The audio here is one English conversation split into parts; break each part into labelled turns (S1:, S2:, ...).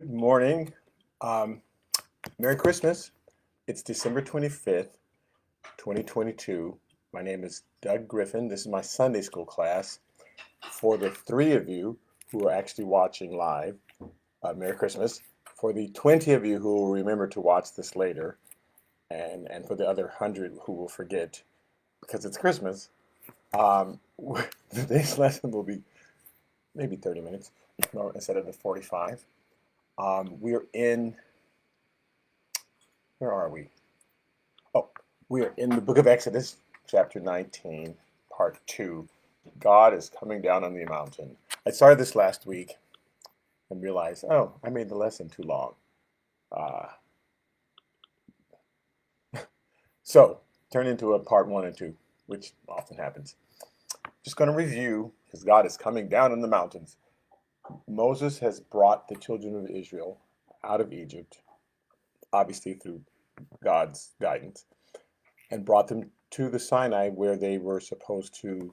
S1: Good morning. Um, Merry Christmas. It's December 25th, 2022. My name is Doug Griffin. This is my Sunday school class. For the three of you who are actually watching live, Merry Christmas. For the 20 of you who will remember to watch this later, and for the other 100 who will forget because it's Christmas, um, today's lesson will be maybe 30 minutes instead of the 45. We're in, where are we? Oh, we are in the book of Exodus, chapter 19, part 2. God is coming down on the mountain. I started this last week and realized, oh, I made the lesson too long. Uh, so, turn into a part 1 and 2, which often happens. Just going to review, because God is coming down on the mountains. Moses has brought the children of Israel out of Egypt, obviously through God's guidance, and brought them to the Sinai where they were supposed to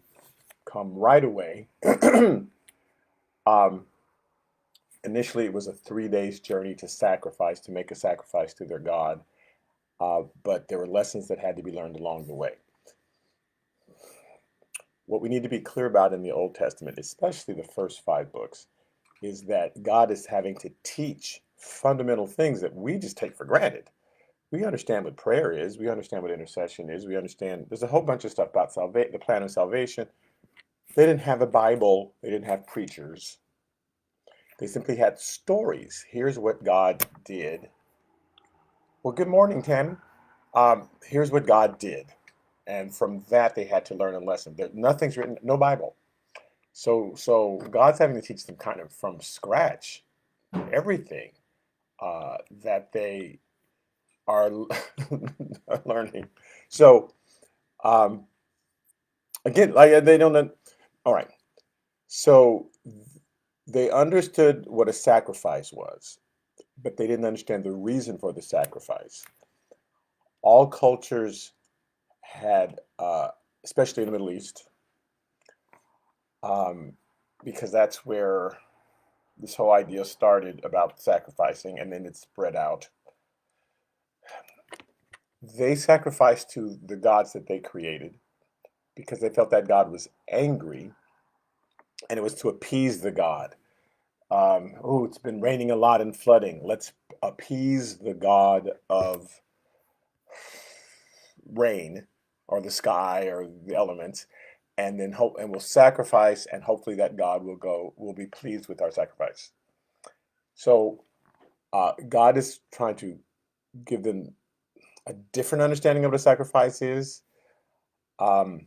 S1: come right away. um, Initially, it was a 3 days journey to make a sacrifice to their God, but there were lessons that had to be learned along the way. What we need to be clear about in the Old Testament, especially the first 5 books, is that God is having to teach fundamental things that we just take for granted. We understand what prayer is. We understand what intercession is. We understand there's a whole bunch of stuff about the plan of salvation. They didn't have a Bible. They didn't have preachers. They simply had stories. Here's what God did. Well, good morning, Tammy. Here's what God did. And from that, they had to learn a lesson. Nothing's written, no Bible. So God's having to teach them kind of from scratch everything that they are learning. So um, again, like they don't. All right. So they understood what a sacrifice was, but they didn't understand the reason for the sacrifice. All cultures had, especially in the Middle East, um, because that's where this whole idea started about sacrificing, and then it spread out. They sacrificed to the gods that they created because they felt that God was angry, and it was to appease the God. Oh, it's been raining a lot and flooding. Let's appease the God of rain or the sky or the elements, and then hope, and we'll sacrifice, and hopefully that God will be pleased with our sacrifice. So God is trying to give them a different understanding of what a sacrifice is. Um,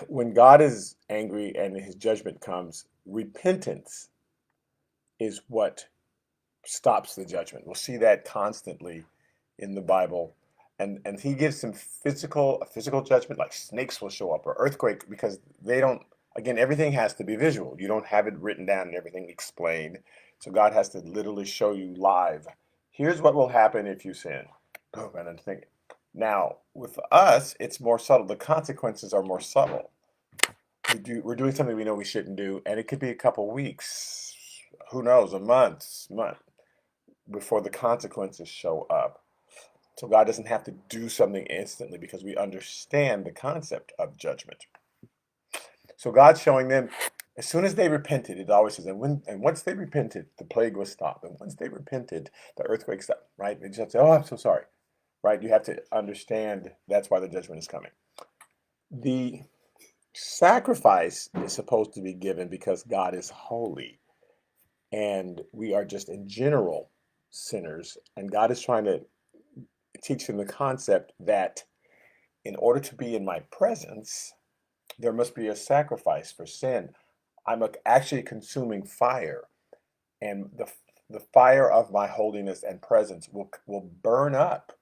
S1: when God is angry and his judgment comes, repentance is what stops the judgment. We'll see that constantly in the Bible. And he gives some a physical judgment, like snakes will show up or earthquake, because they don't, again, everything has to be visual. You don't have it written down and everything explained. So God has to literally show you live. Here's what will happen if you sin. Oh, man, I'm thinking. Now, with us, it's more subtle. The consequences are more subtle. We're doing something we know we shouldn't do, and it could be a couple weeks, who knows, a month before the consequences show up. So God doesn't have to do something instantly because we understand the concept of judgment. So God's showing them as soon as they repented, it always says, and once they repented, the plague was stopped. And once they repented, the earthquake stopped, right? They just have to say, oh, I'm so sorry, right? You have to understand that's why the judgment is coming. The sacrifice is supposed to be given because God is holy and we are just in general sinners. And God is trying to teach them the concept that in order to be in my presence, there must be a sacrifice for sin. I'm actually consuming fire, and the fire of my holiness and presence will burn up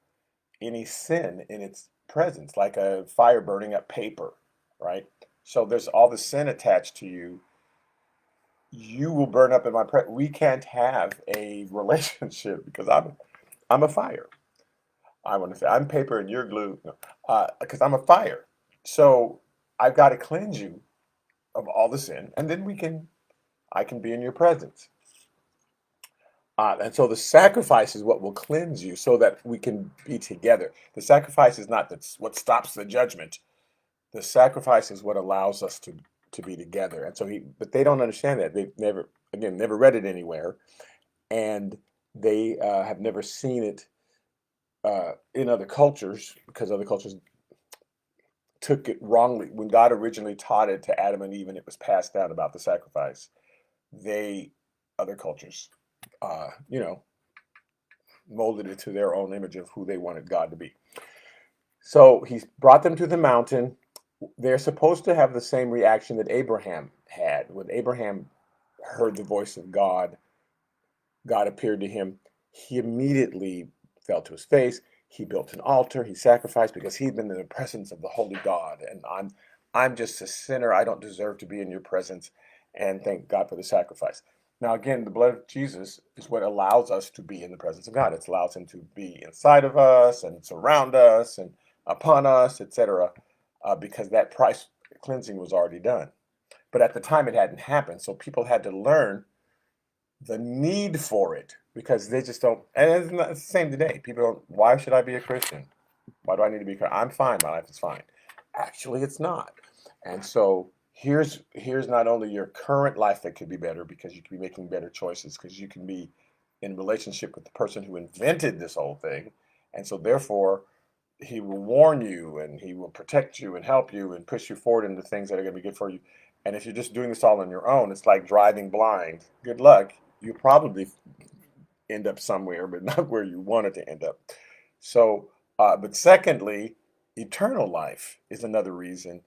S1: any sin in its presence, like a fire burning up paper, right? So there's all the sin attached to you. You will burn up in my presence. We can't have a relationship because I'm a fire. I want to say I'm paper and you're glue, because I'm a fire. So I've got to cleanse you of all the sin, and then I can be in your presence. And so the sacrifice is what will cleanse you so that we can be together. The sacrifice is not that's what stops the judgment. The sacrifice is what allows us to be together. And so but they don't understand that. They've never read it anywhere, and they have never seen it in other cultures because other cultures took it wrongly. When God originally taught it to Adam and Eve, and it was passed down about the sacrifice, other cultures, you know, molded it to their own image of who they wanted God to be. So he brought them to the mountain. They're supposed to have the same reaction that Abraham had. When Abraham heard the voice of God, God appeared to him. He immediately fell to his face. He built an altar. He sacrificed because he'd been in the presence of the holy God. And I'm just a sinner. I don't deserve to be in your presence. And thank God for the sacrifice. Now, again, the blood of Jesus is what allows us to be in the presence of God. It allows him to be inside of us and surround us and upon us, etc., because that price cleansing was already done. But at the time, it hadn't happened. So people had to learn the need for it because they just don't. And it's the same today. People don't. Why should I be a Christian? Why do I need to be a Christian? I'm fine. My life is fine. Actually, it's not. And so here's not only your current life that could be better because you can be making better choices because you can be in relationship with the person who invented this whole thing, and so therefore he will warn you and he will protect you and help you and push you forward into things that are going to be good for you. And if you're just doing this all on your own, it's like driving blind. Good luck. You probably end up somewhere, but not where you wanted to end up. So, but secondly, eternal life is another reason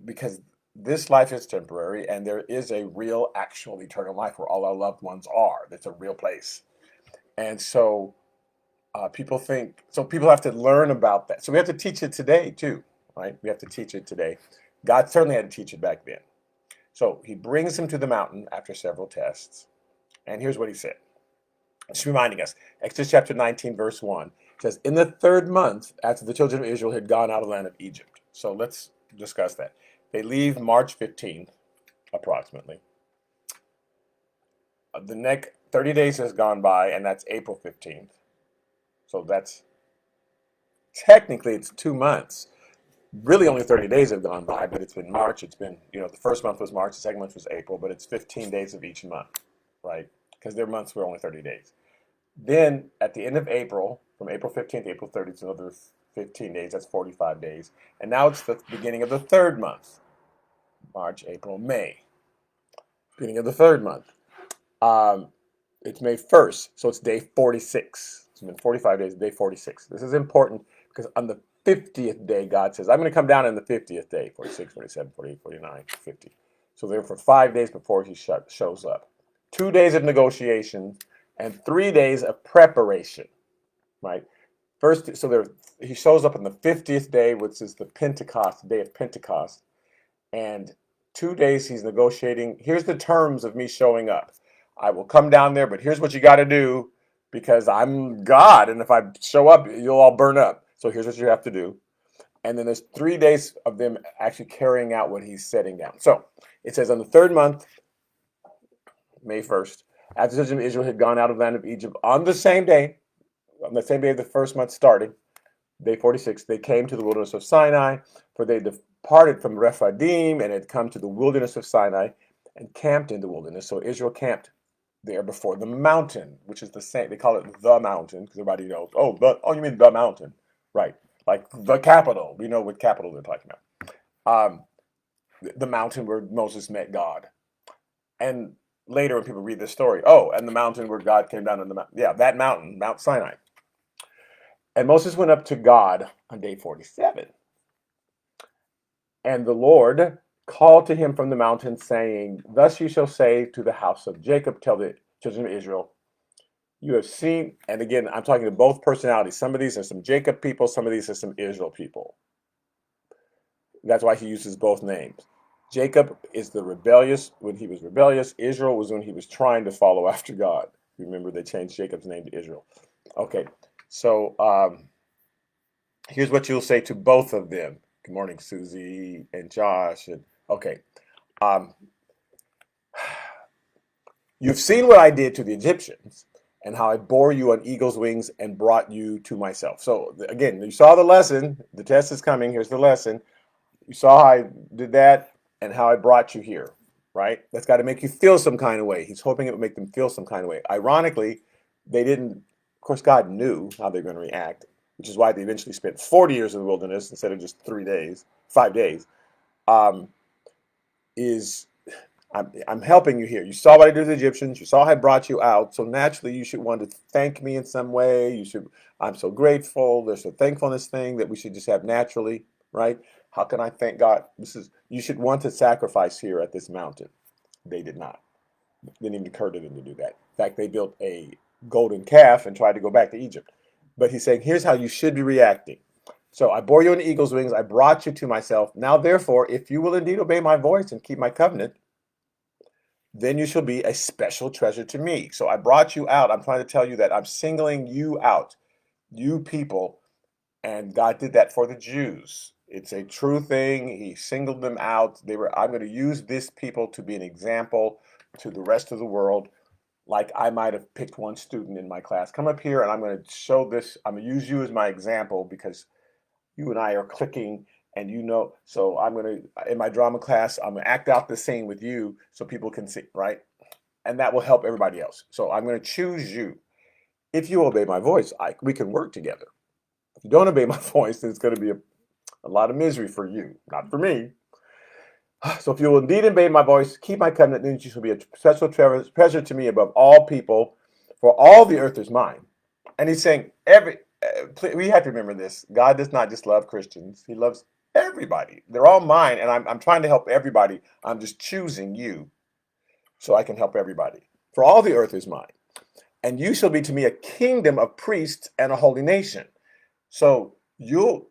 S1: because this life is temporary and there is a real, actual eternal life where all our loved ones are. That's a real place. And so people think, so people have to learn about that. So we have to teach it today too, right? We have to teach it today. God certainly had to teach it back then. So he brings him to the mountain after several tests. And here's what he said. Just reminding us, Exodus chapter 19, verse 1 says, in the third month, after the children of Israel had gone out of the land of Egypt. So let's discuss that. They leave March 15th, approximately. The next 30 days has gone by, and that's April 15th. So that's technically it's 2 months. Really only 30 days have gone by, but it's been March. It's been, the first month was March, the second month was April, but it's 15 days of each month, right? Because their months were only 30 days. Then at the end of April, from April 15th to April 30th, it's another 15 days. That's 45 days. And now it's the beginning of the third month. March, April, May. Beginning of the third month. It's May 1st, so it's day 46. It's been 45 days, day 46. This is important because on the 50th day, God says, I'm going to come down on the 50th day, 46, 47, 48, 49, 50. So they're for 5 days before he shows up. 2 days of negotiation and 3 days of preparation, right? First, so he shows up on the 50th day, which is the Pentecost, day of Pentecost. And 2 days he's negotiating. Here's the terms of me showing up. I will come down there, but here's what you got to do because I'm God. And if I show up, you'll all burn up. So here's what you have to do. And then there's 3 days of them actually carrying out what he's setting down. So it says on the third month, May 1st, after the children of Israel had gone out of the land of Egypt on the same day the first month started, day 46, they came to the wilderness of Sinai, for they departed from Rephidim and had come to the wilderness of Sinai and camped in the wilderness. So Israel camped there before the mountain, which is the same. They call it the mountain because everybody knows. Oh, you mean the mountain, right? Like the capital. We know what capital they're talking about. The mountain where Moses met God, and later when people read this story, and the mountain where God came down on the mountain. Yeah, that mountain, Mount Sinai. And Moses went up to God on day 47. And the Lord called to him from the mountain, saying, thus you shall say to the house of Jacob, tell the children of Israel, you have seen, and again, I'm talking to both personalities. Some of these are some Jacob people, some of these are some Israel people. That's why he uses both names. Jacob is the rebellious, when he was rebellious. Israel was when he was trying to follow after God. Remember, they changed Jacob's name to Israel. Okay, so here's what you'll say to both of them. Good morning, Susie and Josh. And okay, You've seen what I did to the Egyptians and how I bore you on eagle's wings and brought you to myself. So again, you saw the lesson. The test is coming. Here's the lesson. You saw how I did that and how I brought you here, right? That's got to make you feel some kind of way. He's hoping it would make them feel some kind of way. Ironically, they didn't, of course, God knew how they were going to react, which is why they eventually spent 40 years in the wilderness instead of just 5 days. I'm helping you here. You saw what I did to the Egyptians. You saw how I brought you out. So naturally, you should want to thank me in some way. I'm so grateful. There's a thankfulness thing that we should just have naturally, right? How can I thank God? You should want to sacrifice here at this mountain. They did not. It didn't even occur to them to do that. In fact, they built a golden calf and tried to go back to Egypt. But he's saying, here's how you should be reacting. So I bore you on eagle's wings. I brought you to myself. Now, therefore, if you will indeed obey my voice and keep my covenant, then you shall be a special treasure to me. So I brought you out. I'm trying to tell you that I'm singling you out, you people. And God did that for the Jews. It's a true thing. He singled them out. I'm going to use this people to be an example to the rest of the world. Like I might have picked one student in my class. Come up here and I'm going to show this. I'm going to use you as my example because you and I are clicking and so I'm going to, in my drama class, I'm going to act out the scene with you so people can see, right? And that will help everybody else. So I'm going to choose you. If you obey my voice, we can work together. If you don't obey my voice, then it's going to be a lot of misery for you, not for me. So if you will indeed obey my voice, keep my covenant, then you shall be a special treasure to me above all people, for all the earth is mine. And he's saying, we have to remember this. God does not just love Christians. He loves everybody. They're all mine, and I'm trying to help everybody. I'm just choosing you so I can help everybody. For all the earth is mine. And you shall be to me a kingdom of priests and a holy nation. So you'll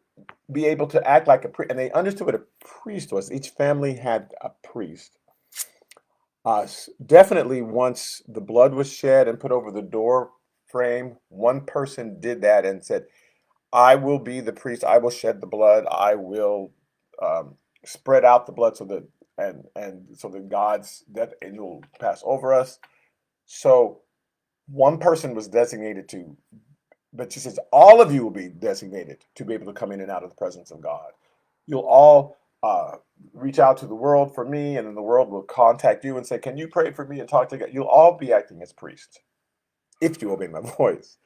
S1: be able to act like a priest. And they understood what a priest was. Each family had a priest. Definitely once the blood was shed and put over the door frame, one person did that and said, I will be the priest. I will shed the blood. I will spread out the blood so that God's death angel will pass over us. So one person was designated to, but she says, all of you will be designated to be able to come in and out of the presence of God. You'll all reach out to the world for me, and then the world will contact you and say, can you pray for me and talk to God? You'll all be acting as priests if you obey my voice.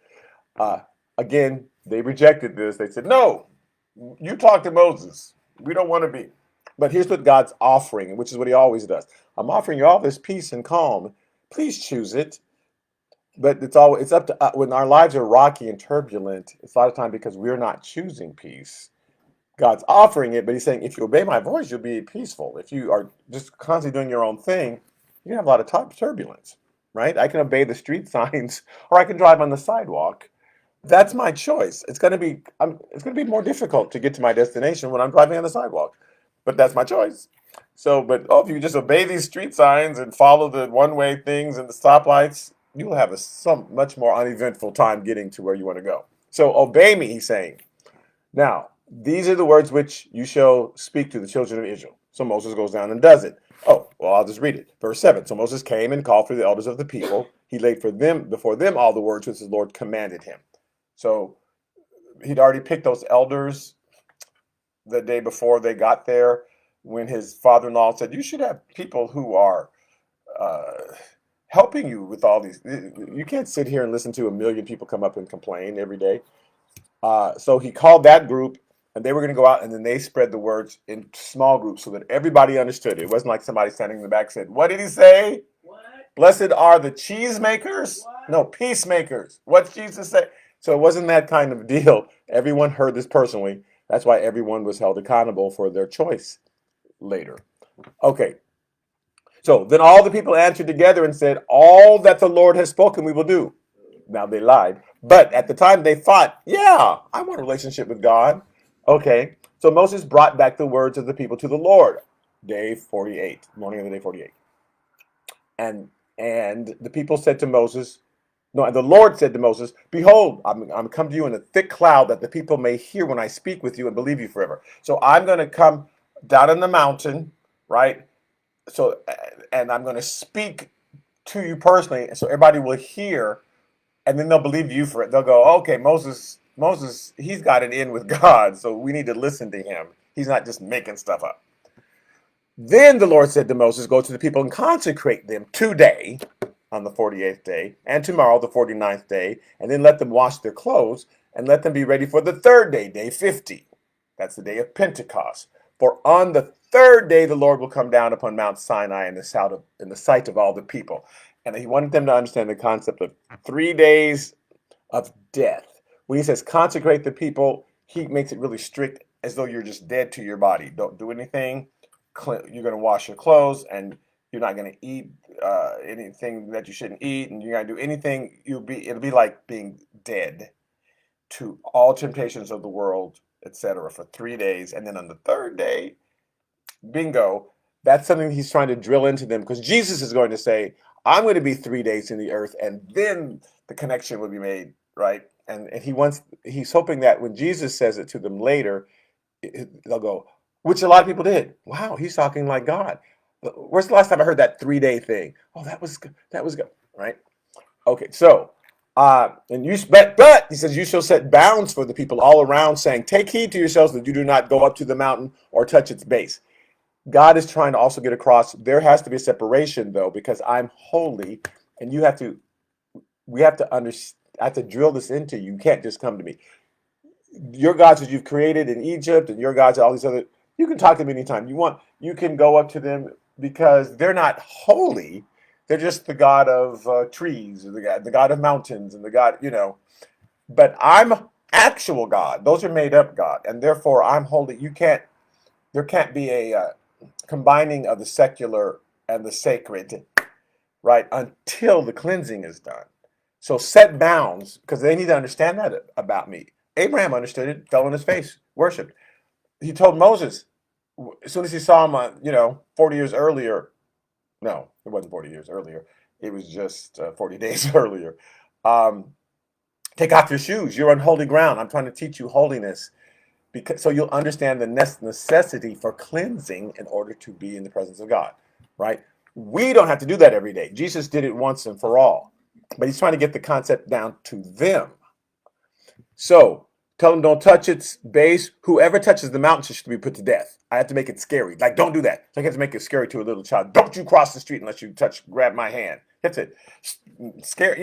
S1: Again, they rejected this. They said, no, you talk to Moses. We don't want to be. But here's what God's offering, which is what he always does. I'm offering you all this peace and calm. Please choose it. But it's up to when our lives are rocky and turbulent, it's a lot of time because we're not choosing peace. God's offering it, but he's saying, if you obey my voice, you'll be peaceful. If you are just constantly doing your own thing, you have a lot of turbulence, right? I can obey the street signs or I can drive on the sidewalk. That's my choice. It's going to be more difficult to get to my destination when I'm driving on the sidewalk, but that's my choice. So, if you just obey these street signs and follow the one-way things and the stoplights, you will have a much more uneventful time getting to where you want to go. So obey me, he's saying. Now, these are the words which you shall speak to the children of Israel. So Moses goes down and does it. Oh, well, I'll just read it. Verse 7. So Moses came and called for the elders of the people. He laid before them all the words which the Lord commanded him. So he'd already picked those elders the day before they got there when his father-in-law said, you should have people who are helping you with all these. You can't sit here and listen to 1 million people come up and complain every day. So he called that group, and they were going to go out, and then they spread the words in small groups so that everybody understood. It wasn't like somebody standing in the back said, what did he say? What? Blessed are the cheesemakers? What? No, peacemakers. What's Jesus say? So it wasn't that kind of deal. Everyone heard this personally. That's why everyone was held accountable for their choice later. Okay. So then all the people answered together and said, all that the Lord has spoken we will do. Now they lied. But at the time they thought, yeah, I want a relationship with God. Okay. So Moses brought back the words of the people to the Lord. Day 48, morning of the day 48. And the people said to Moses, no, and the Lord said to Moses, behold, I'm come to you in a thick cloud that the people may hear when I speak with you and believe you forever. So I'm going to come down in the mountain, right? So, and I'm going to speak to you personally, so everybody will hear, and then they'll believe you for it. They'll go, okay, Moses, he's got it in with God, so we need to listen to him. He's not just making stuff up. Then the Lord said to Moses, go to the people and consecrate them today on the 48th day, and tomorrow the 49th day, and then let them wash their clothes, and let them be ready for the third day, day 50. That's the day of Pentecost. For on the third day the Lord will come down upon Mount Sinai in the sight of all the people. And he wanted them to understand the concept of 3 days of death. When he says consecrate the people, he makes it really strict, as though you're just dead to your body. Don't do anything. You're going to wash your clothes, and you're not going to eat anything that you shouldn't eat, and you're going to do anything. It'll be like being dead to all temptations of the world, etc., for 3 days. And then on the third day, bingo, that's something he's trying to drill into them, because Jesus is going to say, I'm going to be 3 days in the earth, and then the connection will be made, right? And he's hoping that when Jesus says it to them later, they'll go, which a lot of people did. Wow, he's talking like God. Where's the last time I heard that 3-day thing? Oh, that was good, right? Okay, so and but he says, you shall set bounds for the people all around, saying, take heed to yourselves that you do not go up to the mountain or touch its base. God is trying to also get across, there has to be a separation, though, because I'm holy, and we have to understand. I have to drill this into you. You can't just come to me. Your gods that you've created in Egypt, and your gods, all these other, you can talk to them anytime you want. You can go up to them because they're not holy. They're just the god of trees, or the god of mountains, and the god, But I'm actual God. Those are made up God, and therefore I'm holy. There can't be a combining of the secular and the sacred, right? Until the cleansing is done. So set bounds, because they need to understand that about me. Abraham understood it, fell on his face, worshipped. He told Moses, as soon as he saw him, 40 years earlier. No, it wasn't 40 years earlier. It was just 40 days earlier. Take off your shoes. You're on holy ground. I'm trying to teach you holiness, so you'll understand the necessity for cleansing in order to be in the presence of God, right? We don't have to do that every day. Jesus did it once and for all, but he's trying to get the concept down to them. So tell them, don't touch its base. Whoever touches the mountain should be put to death. I have to make it scary. Like, don't do that. So I have to make it scary to a little child. Don't you cross the street unless you grab my hand. That's it. Scare,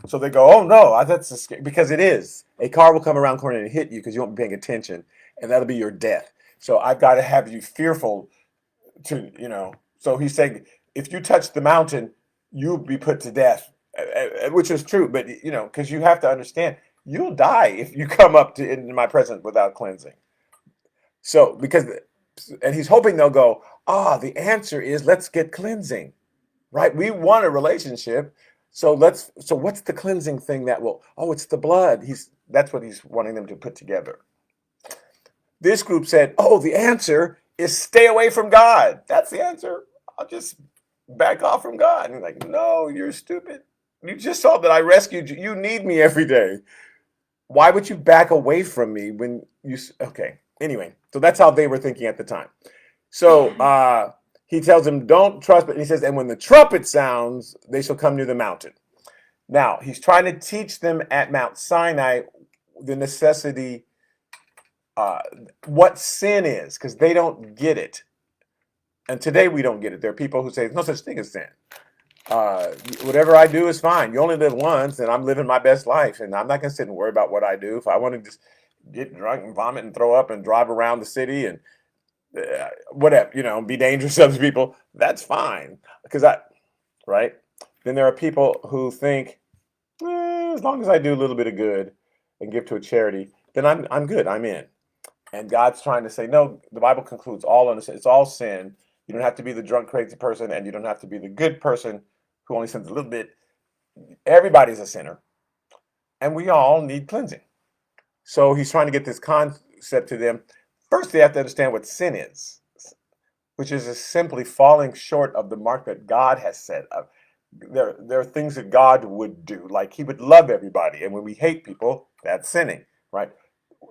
S1: So they go, oh no, that's scary, because it is. A car will come around the corner and hit you because you won't be paying attention, and that'll be your death. So I've got to have you fearful So he's saying, if you touch the mountain, you'll be put to death, which is true. But, because you have to understand, you'll die if you come up into my presence without cleansing. So, and he's hoping they'll go, the answer is let's get cleansing, right? We want a relationship. So what's the cleansing thing it's the blood. That's what he's wanting them to put together. This group said, the answer is stay away from God. That's the answer. I'll just back off from God. And he's like, no, you're stupid. You just saw that I rescued you. You need me every day. Why would you back away from me when okay. Anyway, so that's how they were thinking at the time. So he tells them, don't trust, but he says, and when the trumpet sounds, they shall come near the mountain. Now, he's trying to teach them at Mount Sinai the necessity, what sin is, because they don't get it. And today we don't get it. There are people who say, there's no such thing as sin. Whatever I do is fine. You only live once, and I'm living my best life, and I'm not going to sit and worry about what I do. If I want to just get drunk and vomit and throw up and drive around the city and whatever, be dangerous to other people, that's fine. Right? Then there are people who think, as long as I do a little bit of good and give to a charity, then I'm good. I'm in. And God's trying to say, no, the Bible concludes all on this. It's all sin. You don't have to be the drunk, crazy person, and you don't have to be the good person who only sins a little bit. Everybody's a sinner, and we all need cleansing. So he's trying to get this concept to them. First, they have to understand what sin is, which is simply falling short of the mark that God has set up. There are things that God would do, like he would love everybody, and when we hate people, that's sinning, right?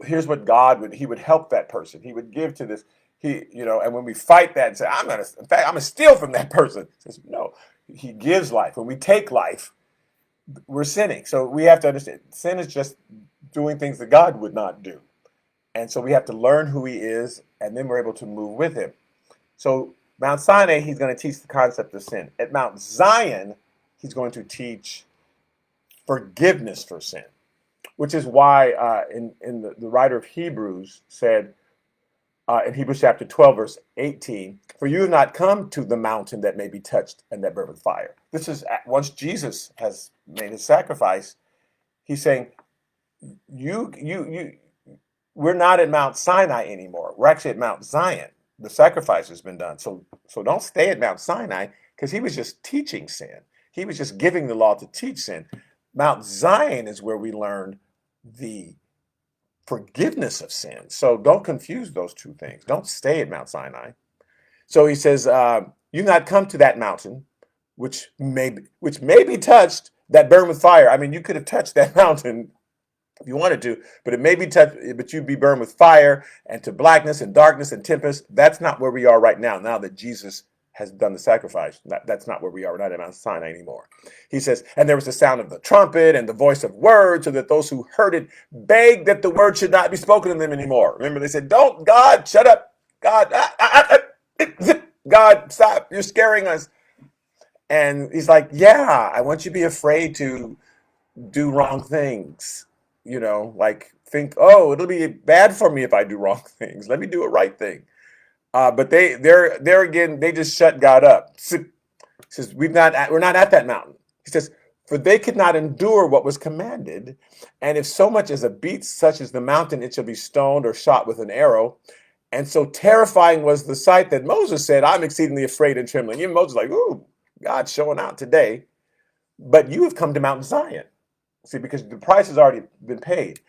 S1: Here's what he would help that person. He would give to this. And when we fight that and say, I'm going to steal from that person. He says, no, he gives life. When we take life, we're sinning. So we have to understand sin is just doing things that God would not do. And so we have to learn who he is, and then we're able to move with him. So Mount Sinai, he's going to teach the concept of sin. At Mount Zion, he's going to teach forgiveness for sin, which is why the writer of Hebrews said in Hebrews chapter 12, verse 18, for you have not come to the mountain that may be touched and that burn with fire. This is once Jesus has made his sacrifice, he's saying, we're not at Mount Sinai anymore. We're actually at Mount Zion. The sacrifice has been done. So don't stay at Mount Sinai, because he was just teaching sin. He was just giving the law to teach sin. Mount Zion is where we learn the forgiveness of sin. So don't confuse those two things. Don't stay at Mount Sinai. So he says, you've not come to that mountain, which may be touched, that burn with fire. I mean, you could have touched that mountain if you wanted to, but it may be touched, but you'd be burned with fire and to blackness and darkness and tempest. That's not where we are right now. Now that Jesus has done the sacrifice, that's not where we are. We're not at Mount Sinai anymore. He says, and there was the sound of the trumpet and the voice of words, so that those who heard it begged that the word should not be spoken to them anymore. Remember, they said, "Don't, God, shut up, God, God, stop! You're scaring us." And he's like, "Yeah, I want you to be afraid to do wrong things. Like think, oh, it'll be bad for me if I do wrong things. Let me do a right thing." But they're again, they just shut God up. He says, we're not at that mountain. He says, for they could not endure what was commanded. And if so much as a beast such as the mountain, it shall be stoned or shot with an arrow. And so terrifying was the sight that Moses said, I'm exceedingly afraid and trembling. Even Moses like, ooh, God's showing out today. But you have come to Mount Zion. See, because the price has already been paid.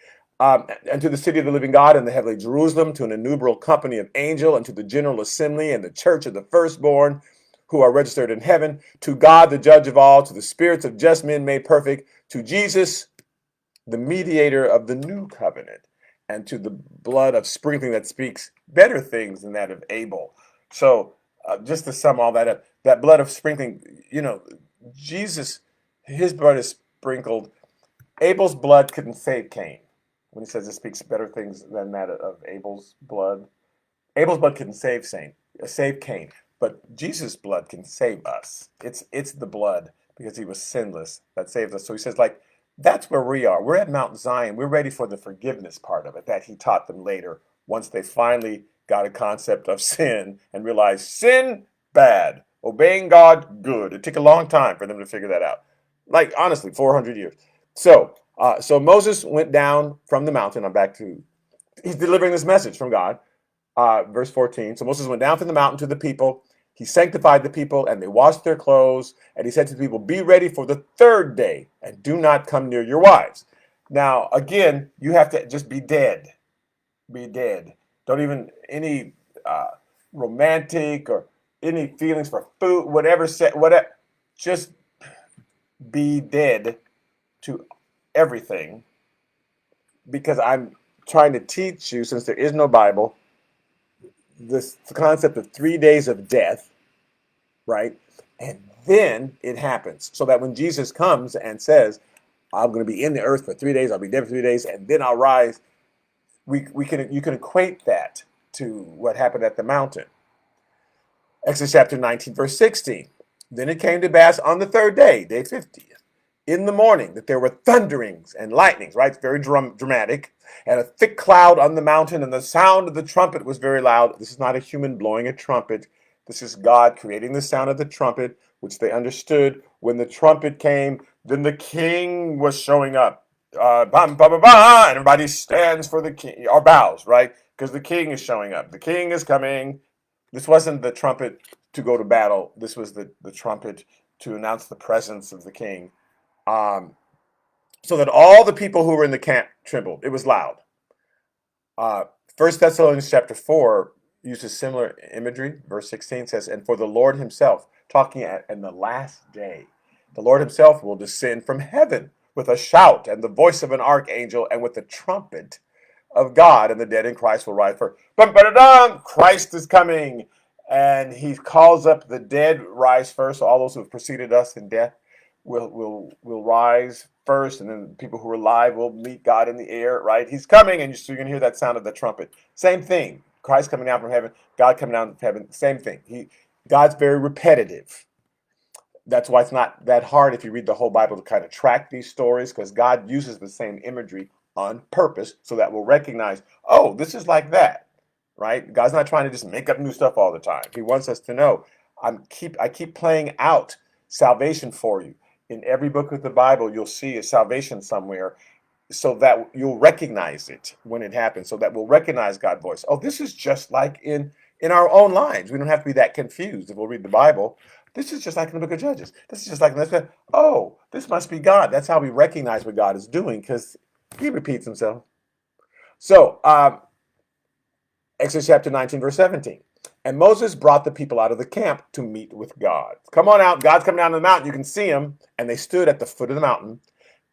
S1: And to the city of the living God and the heavenly Jerusalem, to an innumerable company of angels, and to the general assembly and the church of the firstborn who are registered in heaven, to God, the judge of all, to the spirits of just men made perfect, to Jesus, the mediator of the new covenant, and to the blood of sprinkling that speaks better things than that of Abel. So just to sum all that up, that blood of sprinkling, Jesus, his blood is sprinkled. Abel's blood couldn't save Cain. When he says it speaks better things than that of Abel's blood couldn't save Cain, but Jesus' blood can save us. It's the blood, because he was sinless, that saves us. So he says, like, that's where we are. We're at Mount Zion. We're ready for the forgiveness part of it that he taught them later, once they finally got a concept of sin and realized sin, bad. Obeying God, good. It took a long time for them to figure that out. Like, honestly, 400 years. So Moses went down from the mountain. He's delivering this message from God. Verse 14. So Moses went down from the mountain to the people. He sanctified the people, and they washed their clothes. And he said to the people, be ready for the third day, and do not come near your wives. Now, again, you have to just be dead. Be dead. Don't even any romantic or any feelings for food, whatever. Just be dead to everything, because I'm trying to teach you, since there is no Bible, this concept of 3 days of death, right? And then it happens, so that when Jesus comes and says, I'm going to be in the earth for 3 days, I'll be dead for 3 days, and then I'll rise, you can equate that to what happened at the mountain. Exodus chapter 19, verse 16. Then it came to pass on the third day, day 50, in the morning, that there were thunderings and lightnings, right? It's very dramatic. And a thick cloud on the mountain, and the sound of the trumpet was very loud. This is not a human blowing a trumpet. This is God creating the sound of the trumpet, which they understood. When the trumpet came, then the king was showing up. And everybody stands for the king, or bows, right? Because the king is showing up. The king is coming. This wasn't the trumpet to go to battle. This was the trumpet to announce the presence of the king. So that all the people who were in the camp trembled. It was loud. 1 Thessalonians chapter 4 uses similar imagery. Verse 16 says, and for the Lord himself, talking in the last day, the Lord himself will descend from heaven with a shout and the voice of an archangel and with the trumpet of God, and the dead in Christ will rise first. Christ is coming. And he calls up the dead rise first. So all those who have preceded us in death will rise first, and then people who are alive will meet God in the air, right? He's coming, and so you're gonna hear that sound of the trumpet. Same thing. Christ coming down from heaven, God coming down from heaven, same thing. God's very repetitive. That's why it's not that hard if you read the whole Bible to kind of track these stories, because God uses the same imagery on purpose so that we'll recognize, oh, this is like that, right? God's not trying to just make up new stuff all the time. He wants us to know, I keep playing out salvation for you. In every book of the Bible, you'll see a salvation somewhere so that you'll recognize it when it happens, so that we'll recognize God's voice. Oh, this is just like in our own lives. We don't have to be that confused if we'll read the Bible. This is just like in the book of Judges. This is just like in this. Oh, this must be God. That's how we recognize what God is doing, because he repeats himself. So, Exodus chapter 19, verse 17. And Moses brought the people out of the camp to meet with God. Come on out. God's coming down the mountain. You can see him. And they stood at the foot of the mountain.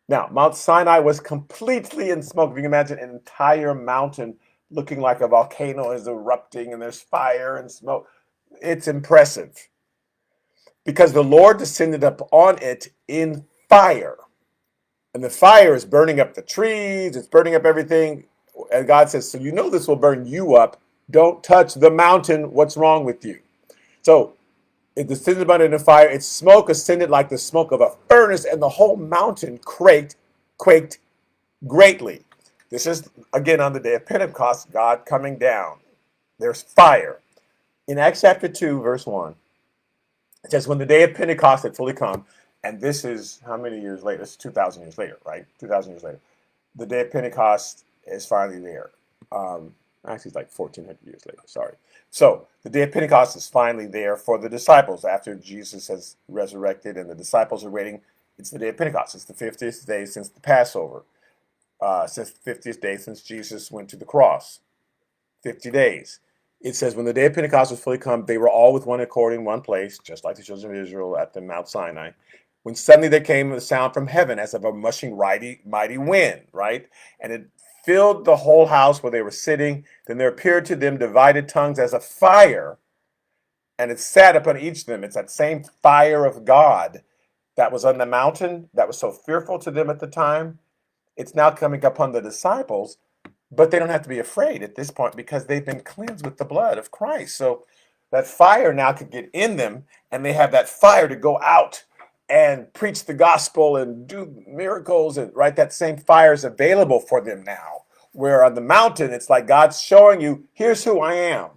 S1: Now, Mount Sinai was completely in smoke. If you can imagine an entire mountain looking like a volcano is erupting and there's fire and smoke. It's impressive, because the Lord descended up on it in fire. And the fire is burning up the trees, it's burning up everything. And God says, so you know this will burn you up. Don't touch the mountain. What's wrong with you? So it descended upon it in fire. Its smoke ascended like the smoke of a furnace, and the whole mountain quaked greatly. This is, again, on the day of Pentecost, God coming down. There's fire. In Acts chapter 2, verse 1, it says, when the day of Pentecost had fully come, and this is how many years later? It's 2,000 years later, right? 2,000 years later. The day of Pentecost is finally there. Actually, it's like 1,400 years later, sorry. So the day of Pentecost is finally there for the disciples after Jesus has resurrected and the disciples are waiting. It's the day of Pentecost. It's the 50th day since the Passover, since the 50th day since Jesus went to the cross. 50 days. It says, when the day of Pentecost was fully come, they were all with one accord in one place, just like the children of Israel at the Mount Sinai. When suddenly there came a sound from heaven as of a rushing mighty wind, right? And it filled the whole house where they were sitting. Then there appeared to them divided tongues as a fire, and it sat upon each of them. It's that same fire of God that was on the mountain that was so fearful to them at the time. It's now coming upon the disciples, but they don't have to be afraid at this point because they've been cleansed with the blood of Christ. So that fire now could get in them, and they have that fire to go out and preach the gospel and do miracles, and right, that same fire is available for them now. Where on the mountain, it's like God's showing you, here's who I am.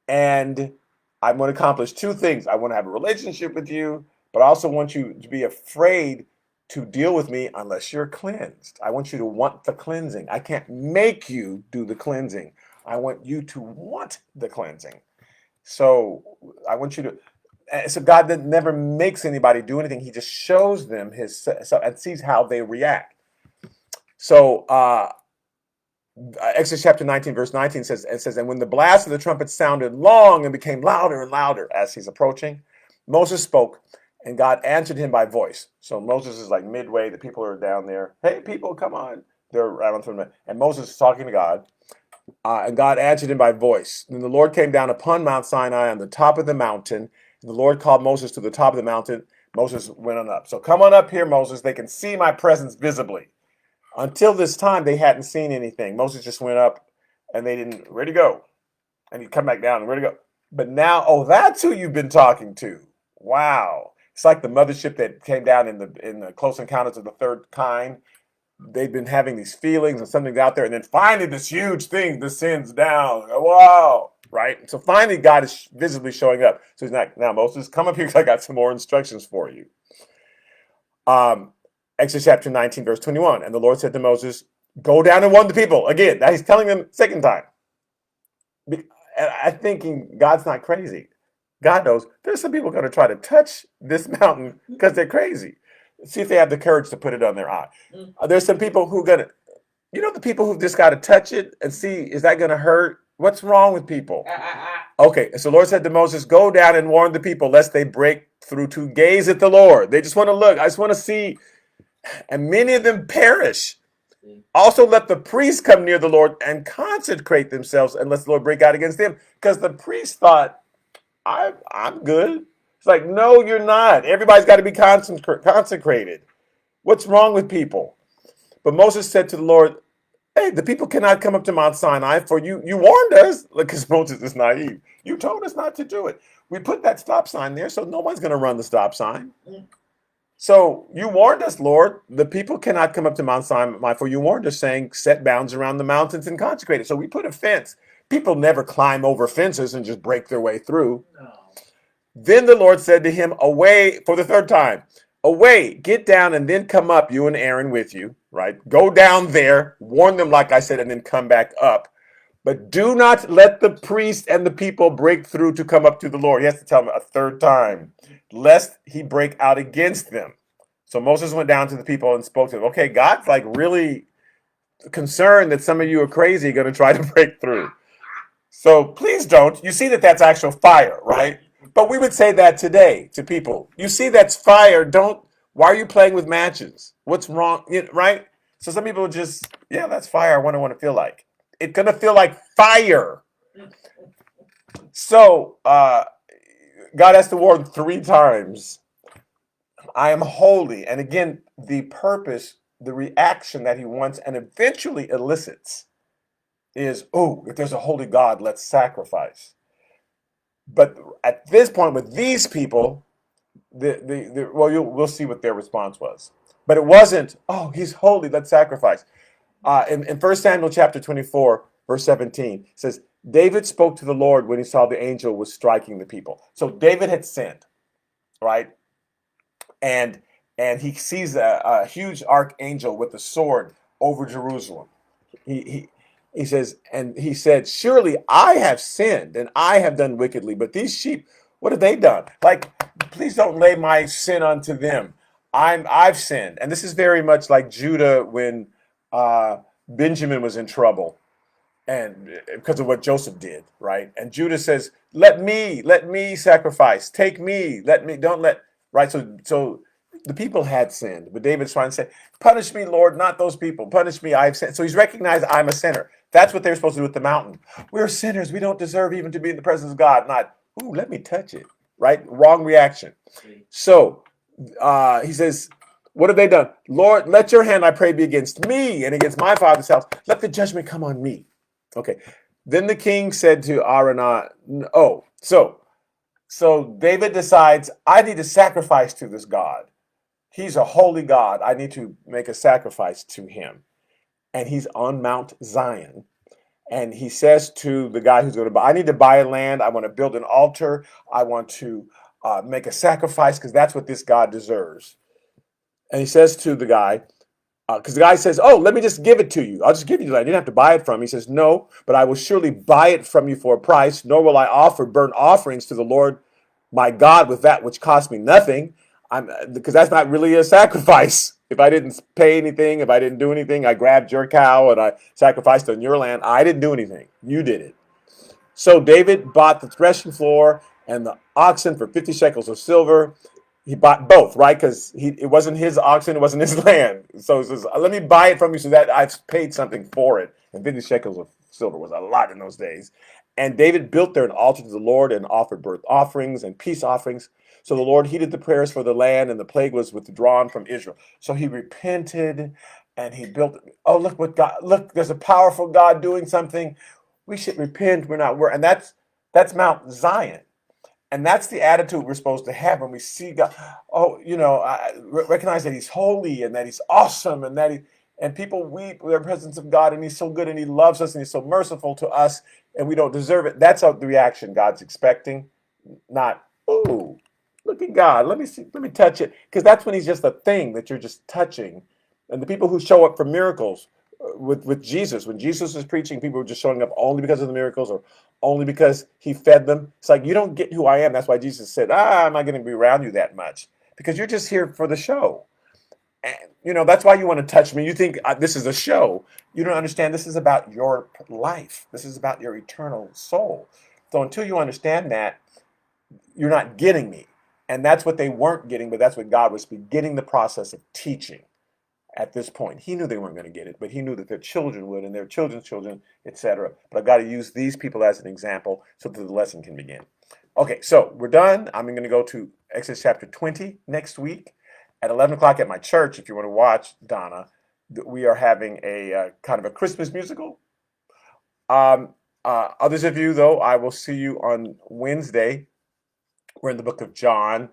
S1: And I'm going to accomplish two things. I want to have a relationship with you, but I also want you to be afraid to deal with me unless you're cleansed. I want you to want the cleansing. I can't make you do the cleansing. I want you to want the cleansing. So I want you to. So God never makes anybody do anything. He just shows them his and sees how they react. So Exodus chapter 19, verse 19 says, and when the blast of the trumpet sounded long and became louder and louder as he's approaching, Moses spoke, and God answered him by voice. So Moses is like midway. The people are down there. Hey, people, come on. They're around from him. And Moses is talking to God. And God answered him by voice. Then the Lord came down upon Mount Sinai on the top of the mountain. And the Lord called Moses to the top of the mountain. Moses went on up. So come on up here, Moses. They can see my presence visibly. Until this time, they hadn't seen anything. Moses just went up, and they didn't. Where'd he go? And he'd come back down. And where'd he go? But now, oh, that's who you've been talking to. Wow. It's like the mothership that came down in the Close Encounters of the Third Kind. They've been having these feelings and something's out there, and then finally this huge thing descends down. Wow, right? So finally God is visibly showing up. So he's not, now Moses, come up here because I got some more instructions for you. Exodus chapter 19, verse 21. And the Lord said to Moses, go down and warn the people. Again, now he's telling them second time. I'm thinking God's not crazy. God knows there's some people going to try to touch this mountain because they're crazy. See if they have the courage to put it on their eye. There's some people who are going to, the people who just got to touch it and see, is that going to hurt? What's wrong with people? Okay, so the Lord said to Moses, go down and warn the people lest they break through to gaze at the Lord. They just want to look. I just want to see. And many of them perish. Also let the priests come near the Lord and consecrate themselves unless the Lord break out against them. Because the priests thought, I'm good. It's like, no, you're not. Everybody's got to be consecrated. What's wrong with people? But Moses said to the Lord, hey, the people cannot come up to Mount Sinai, for you warned us, because Moses is naive. You told us not to do it. We put that stop sign there, so no one's going to run the stop sign. So you warned us, Lord, the people cannot come up to Mount Sinai, for you warned us, saying, set bounds around the mountains and consecrate it. So we put a fence. People never climb over fences and just break their way through. No. Then the Lord said to him, away, for the third time, away, get down and then come up, you and Aaron with you, right? Go down there, warn them like I said, and then come back up. But do not let the priest and the people break through to come up to the Lord. He has to tell them a third time, lest he break out against them. So Moses went down to the people and spoke to them. Okay, God's like really concerned that some of you are crazy going to try to break through. So please don't. You see that that's actual fire, right? But we would say that today to people. You see that's fire. Don't. Why are you playing with matches? What's wrong? Right? So some people just, yeah, that's fire. I want to feel like. It's going to feel like fire. So God has to warn 3 times. I am holy. And again, the purpose, the reaction that he wants and eventually elicits is, oh, if there's a holy God, let's sacrifice. But at this point, with these people, we'll see what their response was. But it wasn't, oh, he's holy, let's sacrifice. In 1 Samuel chapter 24, verse 17, it says, David spoke to the Lord when he saw the angel was striking the people. So David had sinned, right? And he sees a huge archangel with a sword over Jerusalem. He says, and he said, surely I have sinned and I have done wickedly, but these sheep, what have they done? Like, please don't lay my sin unto them. I've sinned. And this is very much like Judah when Benjamin was in trouble, and because of what Joseph did, right? And Judah says, let me sacrifice, take me, don't let, right? So the people had sinned, but David's trying to say, punish me, Lord, not those people. Punish me, I've sinned. So he's recognized I'm a sinner. That's what they're supposed to do with the mountain. We're sinners. We don't deserve even to be in the presence of God. Not, ooh, let me touch it, right? Wrong reaction. So he says, what have they done? Lord, let your hand, I pray, be against me and against my father's house. Let the judgment come on me. Okay. Then the king said to Araunah, so David decides, I need to sacrifice to this God. He's a holy God. I need to make a sacrifice to him. And he's on Mount Zion. And he says to the guy who's going to buy, I need to buy land. I want to build an altar. I want to make a sacrifice because that's what this God deserves. And he says to the guy, because the guy says, oh, let me just give it to you. I'll just give you the land. You didn't have to buy it from me. He says, no, but I will surely buy it from you for a price, nor will I offer burnt offerings to the Lord my God with that which cost me nothing. Because that's not really a sacrifice. If I didn't pay anything, if I didn't do anything, I grabbed your cow and I sacrificed on your land. I didn't do anything. You did it. So David bought the threshing floor and the oxen for 50 shekels of silver. He bought both, right? Because it wasn't his oxen, it wasn't his land. So he says, let me buy it from you so that I've paid something for it. And 50 shekels of silver was a lot in those days. And David built there an altar to the Lord and offered burnt offerings and peace offerings. So the Lord heeded the prayers for the land, and the plague was withdrawn from Israel. So he repented and he built. Oh, look what God! Look, there's a powerful God doing something. We should repent. And that's Mount Zion. And that's the attitude we're supposed to have when we see God. Oh, recognize that he's holy and that he's awesome and people weep with the presence of God, and he's so good and he loves us and he's so merciful to us and we don't deserve it. That's the reaction God's expecting, not, oh, look at God. Let me touch it. Because that's when he's just a thing that you're just touching. And the people who show up for miracles with Jesus, when Jesus was preaching, people were just showing up only because of the miracles or only because he fed them. It's like, you don't get who I am. That's why Jesus said, I'm not going to be around you that much because you're just here for the show. And, that's why you want to touch me. You think this is a show. You don't understand. This is about your life. This is about your eternal soul. So until you understand that, you're not getting me. And that's what they weren't getting, but that's what God was beginning the process of teaching at this point. He knew they weren't going to get it, but he knew that their children would and their children's children, etc. But I've got to use these people as an example so that the lesson can begin. Okay, so we're done. I'm going to go to Exodus chapter 20 next week at 11 o'clock at my church. If you want to watch, Donna, we are having a kind of a Christmas musical. Um, Others of you, though, I will see you on Wednesday. We're in the book of John.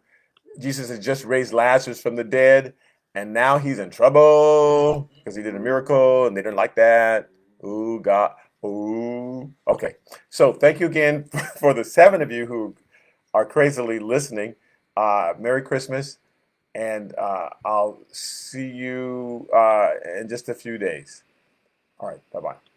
S1: Jesus has just raised Lazarus from the dead, and now he's in trouble because he did a miracle and they didn't like that. Ooh, God. Ooh. Okay. So thank you again for the 7 of you who are crazily listening. Merry Christmas, and I'll see you in just a few days. All right. Bye bye.